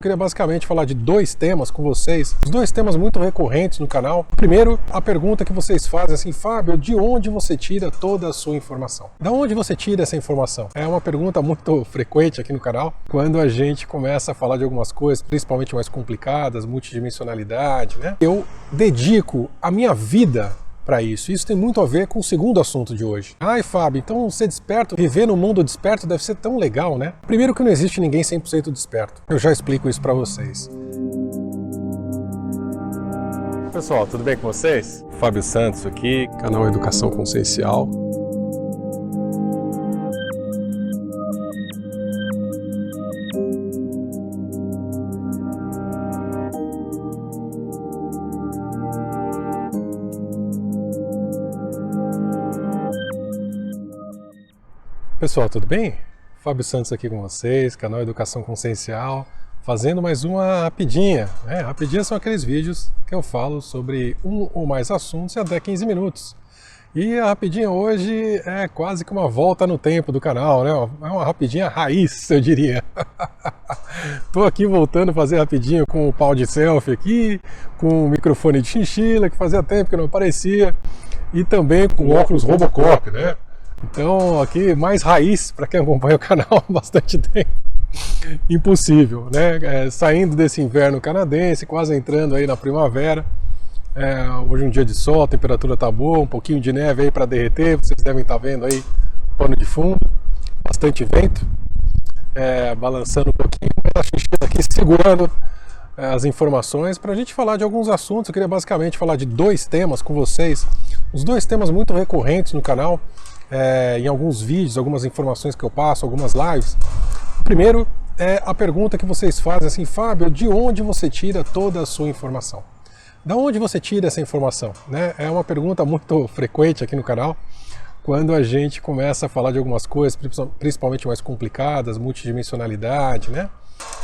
Eu queria basicamente falar de dois temas com vocês, os dois temas muito recorrentes no canal. Primeiro, a pergunta que vocês fazem assim: Fábio, de onde você tira toda a sua informação? Da onde você tira essa informação? É uma pergunta muito frequente aqui no canal, quando a gente começa a falar de algumas coisas, principalmente mais complicadas, multidimensionalidade, né? Eu dedico a minha vida para isso. Isso tem muito a ver com o segundo assunto de hoje. Ai, Fábio, então ser desperto, viver no mundo desperto deve ser tão legal, né? Primeiro que não existe ninguém 100% desperto. Eu já explico isso para vocês. Pessoal, tudo bem com vocês? Fábio Santos aqui, canal Educação Consciencial. Pessoal, tudo bem? Fábio Santos aqui com vocês, canal Educação Consciencial, fazendo mais uma rapidinha. Rapidinha são aqueles vídeos que eu falo sobre um ou mais assuntos em até 15 minutos. E a rapidinha hoje é quase que uma volta no tempo do canal, né? É uma rapidinha raiz, eu diria. Tô aqui voltando a fazer rapidinho com o pau de selfie aqui, com o microfone de chinchila, que fazia tempo que não aparecia, e também com óculos Robocop, né? Então aqui mais raiz para quem acompanha o canal há bastante tempo. Impossível, né? Saindo desse inverno canadense, quase entrando aí na primavera. Hoje é um dia de sol, a temperatura tá boa, um pouquinho de neve aí para derreter, vocês devem estar vendo aí o pano de fundo, bastante vento, balançando um pouquinho, mas a chinchila aqui segurando as informações para a gente falar de alguns assuntos. Eu queria basicamente falar de dois temas com vocês, os dois temas muito recorrentes no canal. Em alguns vídeos, algumas informações que eu passo, algumas lives. O primeiro é a pergunta que vocês fazem assim: Fábio, de onde você tira toda a sua informação? Da onde você tira essa informação? Né? É uma pergunta muito frequente aqui no canal, quando a gente começa a falar de algumas coisas, principalmente mais complicadas, multidimensionalidade, né?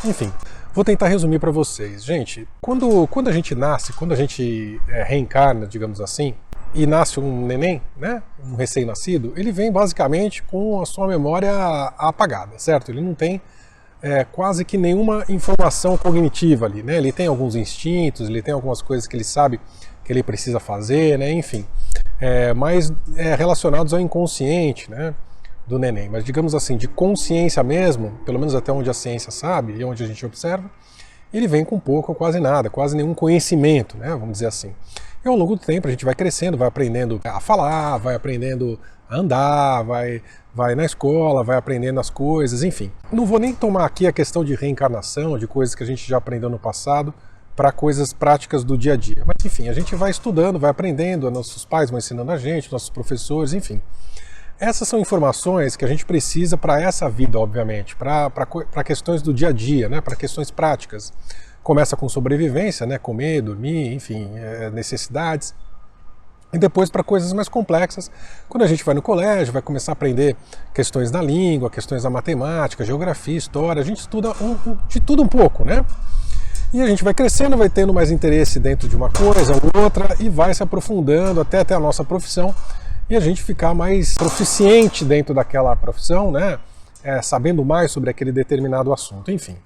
Enfim, vou tentar resumir para vocês. Gente, quando a gente nasce, quando a gente reencarna, digamos assim, e nasce um neném, né, um recém-nascido, ele vem basicamente com a sua memória apagada, certo? Ele não tem quase que nenhuma informação cognitiva ali, né? Ele tem alguns instintos, ele tem algumas coisas que ele sabe que ele precisa fazer, né? Enfim, mas relacionados ao inconsciente, né, do neném. Mas digamos assim, de consciência mesmo, pelo menos até onde a ciência sabe e onde a gente observa, ele vem com pouco ou quase nada, quase nenhum conhecimento, né, vamos dizer assim. E ao longo do tempo a gente vai crescendo, vai aprendendo a falar, vai aprendendo a andar, vai na escola, vai aprendendo as coisas, enfim. Não vou nem tomar aqui a questão de reencarnação, de coisas que a gente já aprendeu no passado, para coisas práticas do dia a dia. Mas enfim, a gente vai estudando, vai aprendendo, nossos pais vão ensinando a gente, nossos professores, enfim. Essas são informações que a gente precisa para essa vida, obviamente, para questões do dia a dia, né, para questões práticas. Começa com sobrevivência, né, comer, dormir, enfim, necessidades. E depois para coisas mais complexas, quando a gente vai no colégio, vai começar a aprender questões da língua, questões da matemática, geografia, história, a gente estuda de tudo um pouco, né? E a gente vai crescendo, vai tendo mais interesse dentro de uma coisa ou outra e vai se aprofundando até a nossa profissão e a gente ficar mais proficiente dentro daquela profissão, né? Sabendo mais sobre aquele determinado assunto, enfim.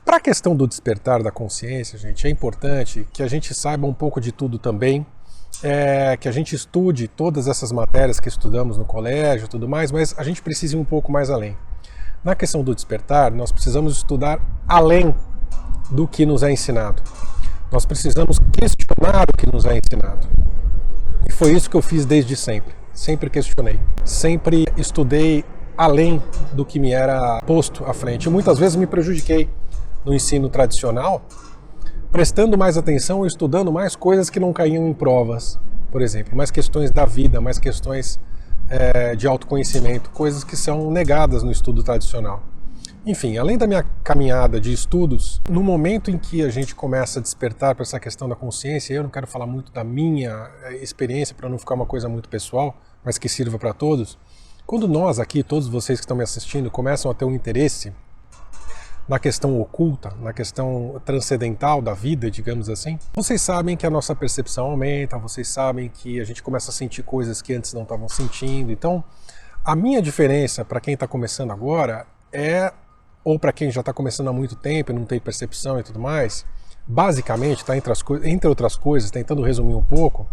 Para a questão do despertar da consciência, gente, é importante que a gente saiba um pouco de tudo também, que a gente estude todas essas matérias que estudamos no colégio e tudo mais, mas a gente precisa ir um pouco mais além. Na questão do despertar, nós precisamos estudar além do que nos é ensinado. Nós precisamos questionar o que nos é ensinado. E foi isso que eu fiz desde sempre. Sempre questionei. Sempre estudei além do que me era posto à frente. E muitas vezes me prejudiquei no ensino tradicional, prestando mais atenção e estudando mais coisas que não caíam em provas, por exemplo, mais questões da vida, mais questões de autoconhecimento, coisas que são negadas no estudo tradicional. Enfim, além da minha caminhada de estudos, no momento em que a gente começa a despertar para essa questão da consciência, eu não quero falar muito da minha experiência para não ficar uma coisa muito pessoal, mas que sirva para todos, quando nós aqui, todos vocês que estão me assistindo, começam a ter um interesse na questão oculta, na questão transcendental da vida, digamos assim, vocês sabem que a nossa percepção aumenta, vocês sabem que a gente começa a sentir coisas que antes não estavam sentindo. Então, a minha diferença para quem está começando agora é ou para quem já está começando há muito tempo e não tem percepção e tudo mais, basicamente, tá, entre outras coisas, tentando resumir um pouco,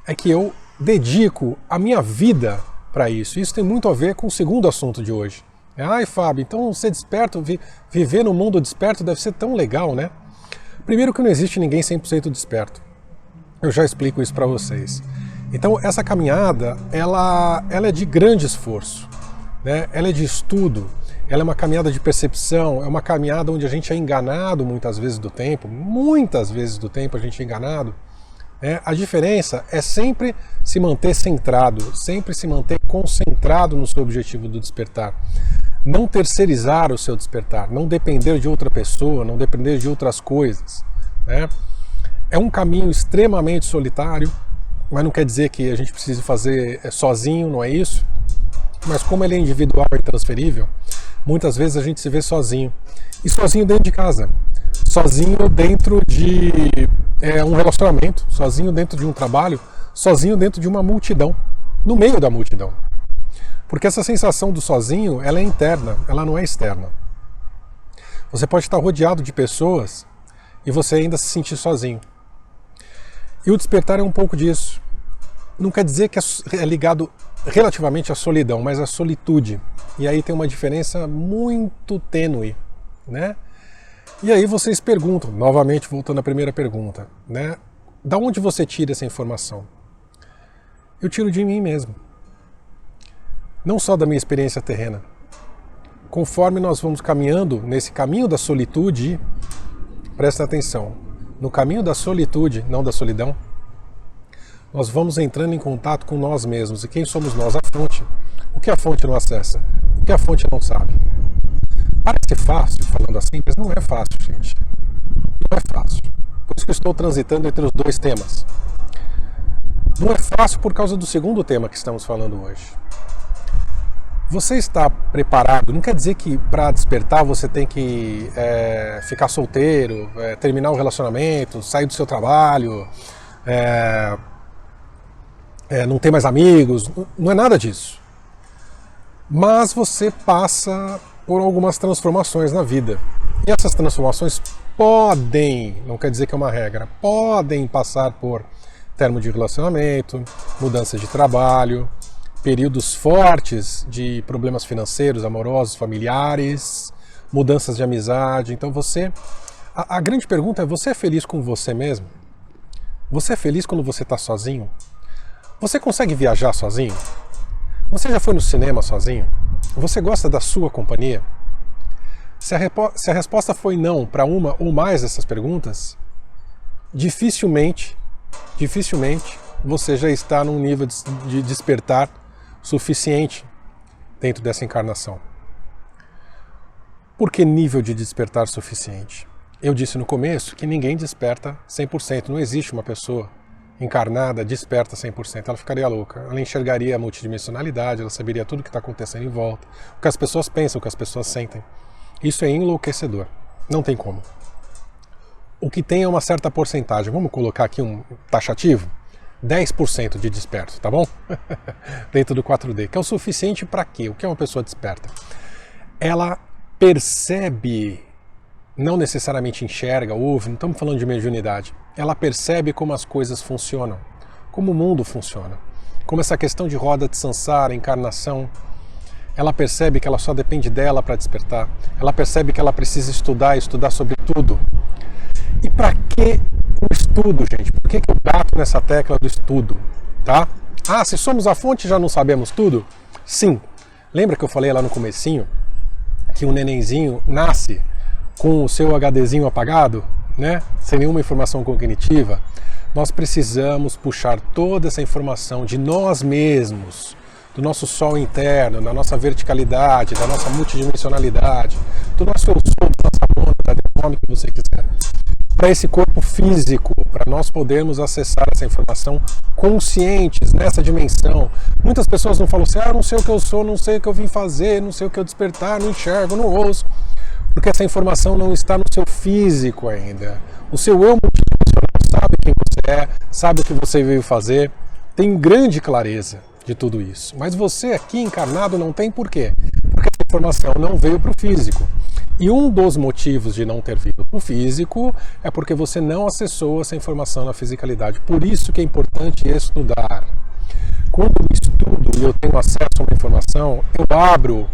é que eu dedico a minha vida para isso. Isso tem muito a ver com o segundo assunto de hoje. Ai, Fábio, então ser desperto, viver no mundo desperto deve ser tão legal, né? Primeiro que não existe ninguém 100% desperto. Eu já explico isso para vocês. Então, essa caminhada, ela é de grande esforço, né? Ela é de estudo, ela é uma caminhada de percepção, é uma caminhada onde a gente é enganado muitas vezes do tempo a gente é enganado. A diferença é sempre se manter centrado, sempre se manter concentrado no seu objetivo do despertar. Não terceirizar o seu despertar, não depender de outra pessoa, não depender de outras coisas. É um caminho extremamente solitário, mas não quer dizer que a gente precise fazer sozinho, não é isso? Mas como ele é individual e intransferível, muitas vezes a gente se vê sozinho. E sozinho dentro de casa, sozinho dentro de um relacionamento, sozinho dentro de um trabalho, sozinho dentro de uma multidão, no meio da multidão. Porque essa sensação do sozinho, ela é interna, ela não é externa. Você pode estar rodeado de pessoas e você ainda se sentir sozinho. E o despertar é um pouco disso. Não quer dizer que é ligado relativamente à solidão, mas à solitude. E aí tem uma diferença muito tênue, né? E aí vocês perguntam, novamente voltando à primeira pergunta, né? Da onde você tira essa informação? Eu tiro de mim mesmo. Não só da minha experiência terrena. Conforme nós vamos caminhando nesse caminho da solitude, presta atenção, no caminho da solitude, não da solidão, nós vamos entrando em contato com nós mesmos. E quem somos nós? A fonte. O que a fonte não acessa? O que a fonte não sabe? Parece fácil falando assim, mas não é fácil, gente. Não é fácil. Por isso que eu estou transitando entre os dois temas. Não é fácil por causa do segundo tema que estamos falando hoje. Você está preparado? Não quer dizer que para despertar você tem que ficar solteiro, terminar o relacionamento, sair do seu trabalho, não ter mais amigos. Não é nada disso. Mas você passa por algumas transformações na vida. E essas transformações podem, não quer dizer que é uma regra, podem passar por término de relacionamento, mudança de trabalho, períodos fortes de problemas financeiros, amorosos, familiares, mudanças de amizade. Então a grande pergunta é, você é feliz com você mesmo? Você é feliz quando você está sozinho? Você consegue viajar sozinho? Você já foi no cinema sozinho? Você gosta da sua companhia? Se a resposta foi não para uma ou mais dessas perguntas, dificilmente você já está num nível de despertar suficiente dentro dessa encarnação. Por que nível de despertar suficiente? Eu disse no começo que ninguém desperta 100%, não existe uma pessoa encarnada desperta 100%, ela ficaria louca, ela enxergaria a multidimensionalidade, ela saberia tudo o que está acontecendo em volta, o que as pessoas pensam, o que as pessoas sentem. Isso é enlouquecedor, não tem como. O que tem é uma certa porcentagem, vamos colocar aqui um taxativo, 10% de desperto, tá bom? Dentro do 4D, que é o suficiente para quê? O que é uma pessoa desperta? Ela percebe, não necessariamente enxerga, ouve, não estamos falando de mediunidade, ela percebe como as coisas funcionam, como o mundo funciona, como essa questão de roda de samsara, encarnação, ela percebe que ela só depende dela para despertar, ela percebe que ela precisa estudar sobre tudo. E para que o estudo, gente? Por que eu bato nessa tecla do estudo? Tá? Ah, se somos a fonte já não sabemos tudo? Sim. Lembra que eu falei lá no comecinho que um nenenzinho nasce com o seu HDzinho apagado, né? Sem nenhuma informação cognitiva? Nós precisamos puxar toda essa informação de nós mesmos, do nosso sol interno, da nossa verticalidade, da nossa multidimensionalidade, do nosso eu sou, da nossa mônada, do nome que você quiser, para esse corpo físico, para nós podermos acessar essa informação conscientes nessa dimensão. Muitas pessoas não falam assim, eu não sei o que eu sou, não sei o que eu vim fazer, não sei o que eu despertar, não enxergo, não ouço, porque essa informação não está no seu físico ainda. O seu eu multidimensional sabe quem você é, sabe o que você veio fazer, tem grande clareza de tudo isso. Mas você aqui encarnado não tem por quê? Porque essa informação não veio para o físico. E um dos motivos de não ter vindo para o físico é porque você não acessou essa informação na fisicalidade. Por isso que é importante estudar. Quando eu estudo e eu tenho acesso a uma informação, eu abro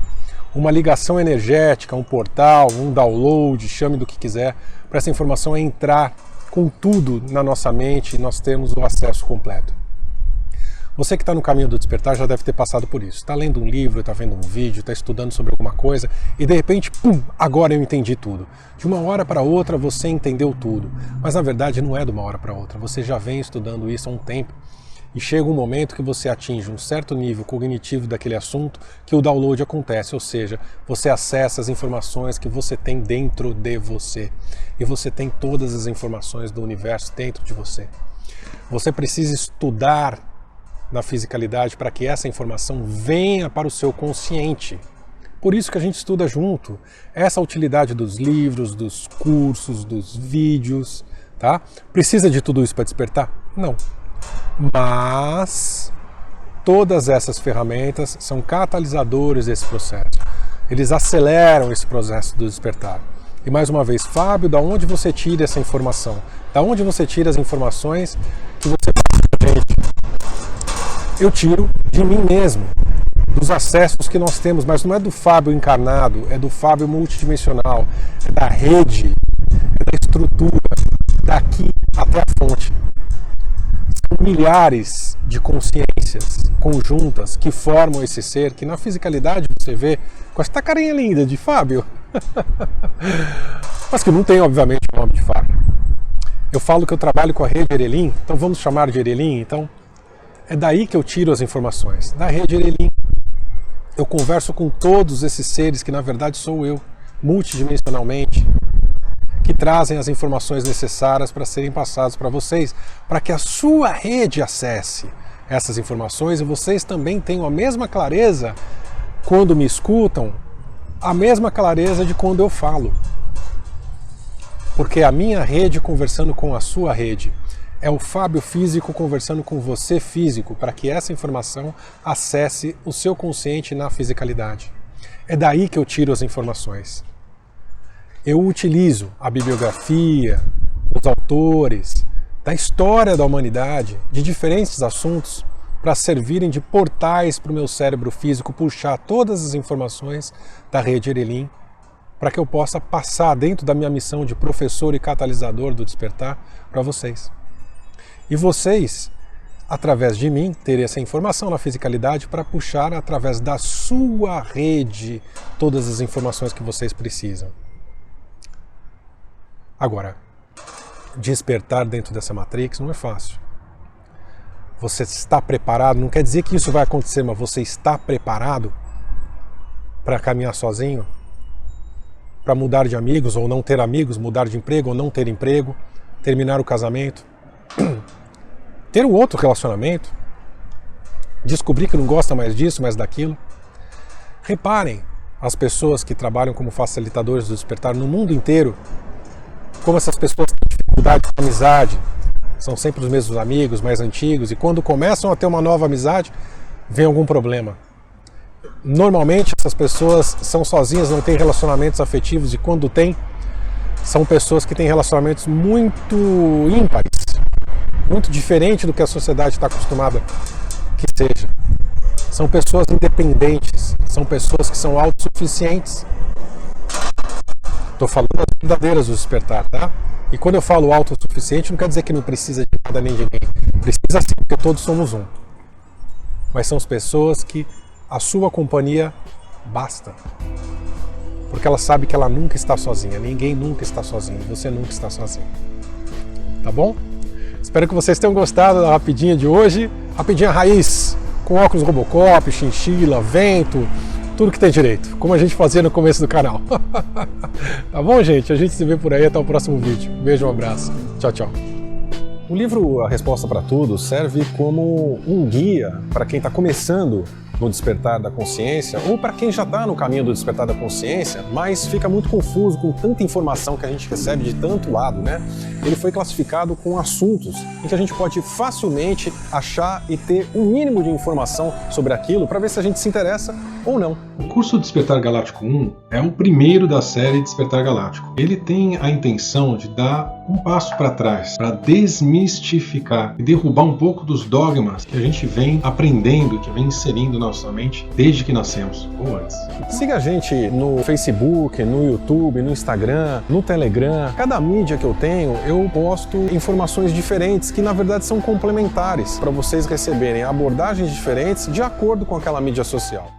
uma ligação energética, um portal, um download, chame do que quiser, para essa informação entrar com tudo na nossa mente e nós temos o acesso completo. Você que está no caminho do despertar já deve ter passado por isso. Está lendo um livro, está vendo um vídeo, está estudando sobre alguma coisa e de repente, pum, agora eu entendi tudo. De uma hora para outra você entendeu tudo. Mas na verdade não é de uma hora para outra. Você já vem estudando isso há um tempo e chega um momento que você atinge um certo nível cognitivo daquele assunto que o download acontece. Ou seja, você acessa as informações que você tem dentro de você. E você tem todas as informações do universo dentro de você. Você precisa estudar na fisicalidade para que essa informação venha para o seu consciente. Por isso que a gente estuda junto. Essa utilidade dos livros, dos cursos, dos vídeos, tá? Precisa de tudo isso para despertar? Não. Mas todas essas ferramentas são catalisadores desse processo. Eles aceleram esse processo do despertar. E mais uma vez, Fábio, da onde você tira essa informação? Da onde você tira as informações que você passa pra gente? Eu tiro de mim mesmo, dos acessos que nós temos, mas não é do Fábio encarnado, é do Fábio multidimensional, é da rede, é da estrutura, daqui até a fonte. São milhares de consciências conjuntas que formam esse ser, que na fisicalidade você vê com esta carinha linda de Fábio, mas que não tem, obviamente, o nome de Fábio. Eu falo que eu trabalho com a rede Erelim, então vamos chamar de Erelim, então. É daí que eu tiro as informações, da rede Erelim. Eu converso com todos esses seres que na verdade sou eu, multidimensionalmente, que trazem as informações necessárias para serem passadas para vocês, para que a sua rede acesse essas informações e vocês também tenham a mesma clareza quando me escutam, a mesma clareza de quando eu falo. Porque é a minha rede conversando com a sua rede. É o Fábio físico conversando com você físico para que essa informação acesse o seu consciente na fisicalidade. É daí que eu tiro as informações. Eu utilizo a bibliografia, os autores, da história da humanidade, de diferentes assuntos, para servirem de portais para o meu cérebro físico puxar todas as informações da rede Erelim para que eu possa passar dentro da minha missão de professor e catalisador do despertar para vocês. E vocês, através de mim, terem essa informação na fisicalidade para puxar através da sua rede todas as informações que vocês precisam. Agora, despertar dentro dessa Matrix não é fácil. Você está preparado, não quer dizer que isso vai acontecer, mas você está preparado para caminhar sozinho? Para mudar de amigos ou não ter amigos, mudar de emprego ou não ter emprego, terminar o casamento? Ter um outro relacionamento, descobrir que não gosta mais disso, mais daquilo. Reparem as pessoas que trabalham como facilitadores do despertar no mundo inteiro, como essas pessoas têm dificuldade com amizade, são sempre os mesmos amigos, mais antigos, e quando começam a ter uma nova amizade, vem algum problema. Normalmente essas pessoas são sozinhas, não têm relacionamentos afetivos, e quando têm, são pessoas que têm relacionamentos muito ímpares, muito diferente do que a sociedade está acostumada que seja. São pessoas independentes, são pessoas que são autossuficientes. Estou falando das verdadeiras do despertar, tá? E quando eu falo autossuficiente, não quer dizer que não precisa de nada nem de ninguém. Precisa sim, porque todos somos um. Mas são as pessoas que a sua companhia basta. Porque ela sabe que ela nunca está sozinha, ninguém nunca está sozinho, você nunca está sozinho. Tá bom? Espero que vocês tenham gostado da rapidinha de hoje. Rapidinha raiz, com óculos Robocop, chinchila, vento, tudo que tem direito, como a gente fazia no começo do canal. Tá bom, gente? A gente se vê por aí, até o próximo vídeo. Beijo, um abraço. Tchau, tchau. O livro A Resposta para Tudo serve como um guia para quem está começando no despertar da consciência ou para quem já está no caminho do despertar da consciência, mas fica muito confuso com tanta informação que a gente recebe de tanto lado, né? Ele foi classificado com assuntos em que a gente pode facilmente achar e ter um mínimo de informação sobre aquilo para ver se a gente se interessa ou não. O curso Despertar Galáctico 1 é o primeiro da série Despertar Galáctico. Ele tem a intenção de dar um passo para trás, para desmistificar e derrubar um pouco dos dogmas que a gente vem aprendendo, que vem inserindo na nossa mente desde que nascemos, ou antes. Siga a gente no Facebook, no YouTube, no Instagram, no Telegram. Cada mídia que eu tenho, eu posto informações diferentes que na verdade são complementares para vocês receberem abordagens diferentes de acordo com aquela mídia social.